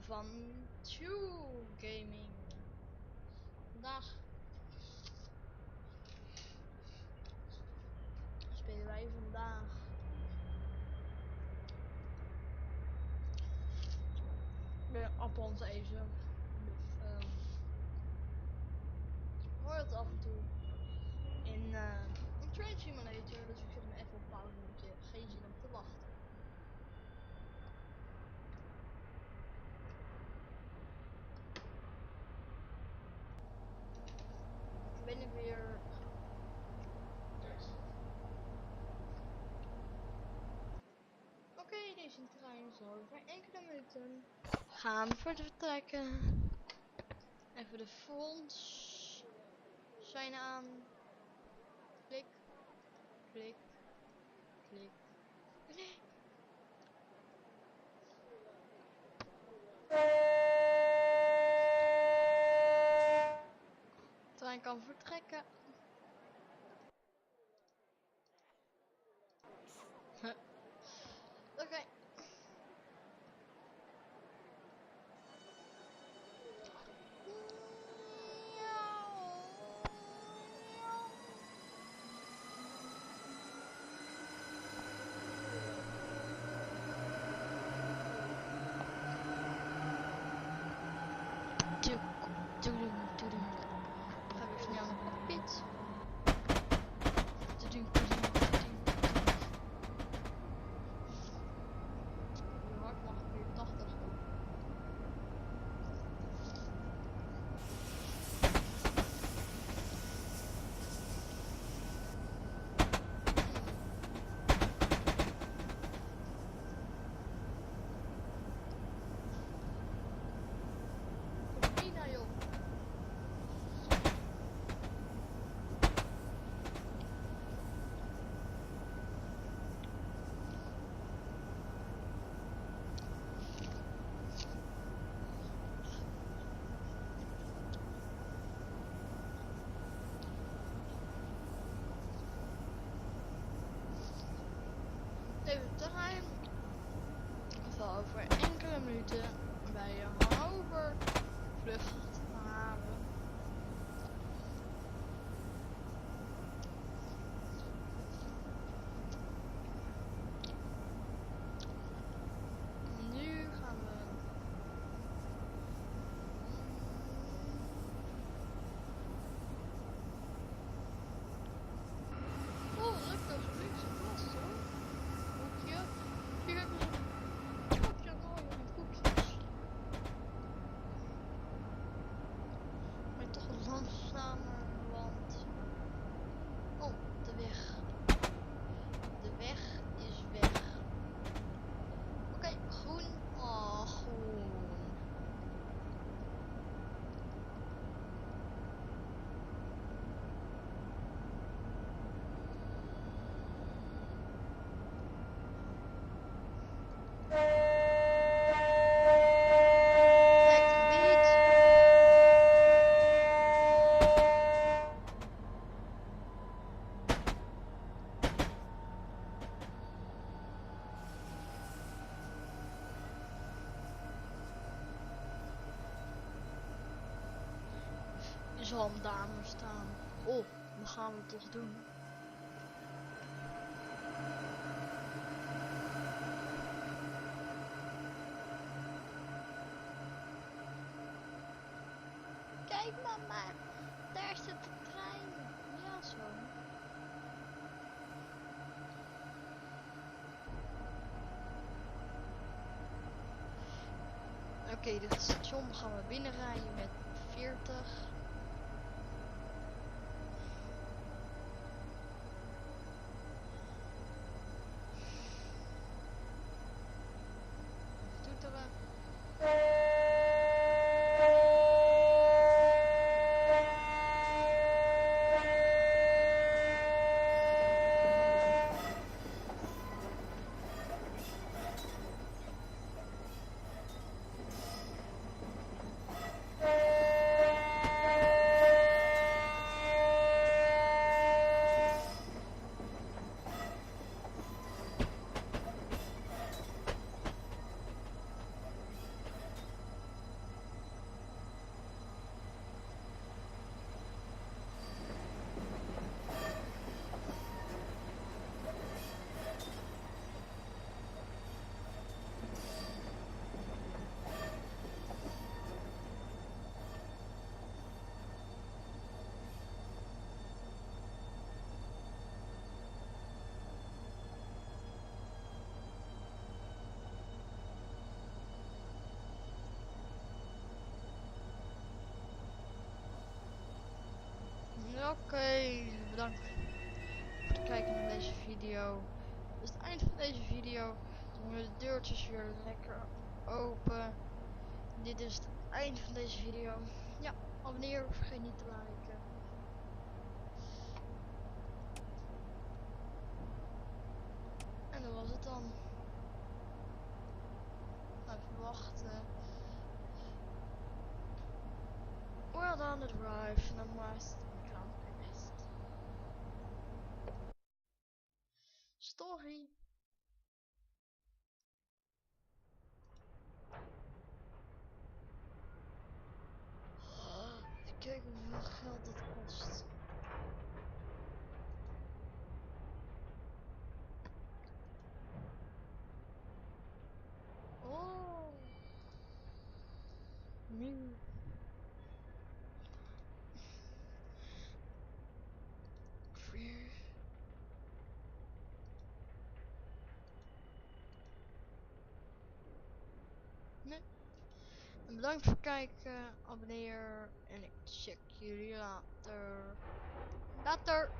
van True Gaming. Vandaag spelen wij weer appel aan het eten. Dus hoor het af en toe in een train simulator, dus ik zet hem even op pauze, want je hebt geen zin om te wachten. Ben ik weer. Oké, deze trein zal over enkele minuten gaan vertrekken. Even de fronts zijn aan. Klik, klik, klik, klik. De trein kan vertrekken. Oké. Ga weer snel naar de pit. Je hart mag weer 80 doen. Joh. Even terrein. Zal over enkele minuten bij Hannover vlucht halen. Nu gaan we. Oh, lekker Griekse past hoor. Koekje. Hier hebben ze een koekje nodig met koekjes. Maar toch langzamer, want. Oh, de weg. De weg is weg. Oké, groen. Oh, groen. Er zal een dame staan. Oh, dat gaan we toch doen. Kijk mama, daar zit de trein. Ja zo. Oké, dit station gaan we binnenrijden met 40. Toeteren. Oké, bedankt voor het kijken naar deze video. Dit is het eind van deze video. Doen we de deurtjes weer lekker open. Dit is het eind van deze video. Ja, abonneer, vergeet niet te liken. En dat was het dan. Even wachten. Well done the drive. En dan maar story. Even kijken hoeveel geld dat kost. Oh. Nu. Vier. Nee. En bedankt voor het kijken. Abonneer. En ik check jullie later. Later.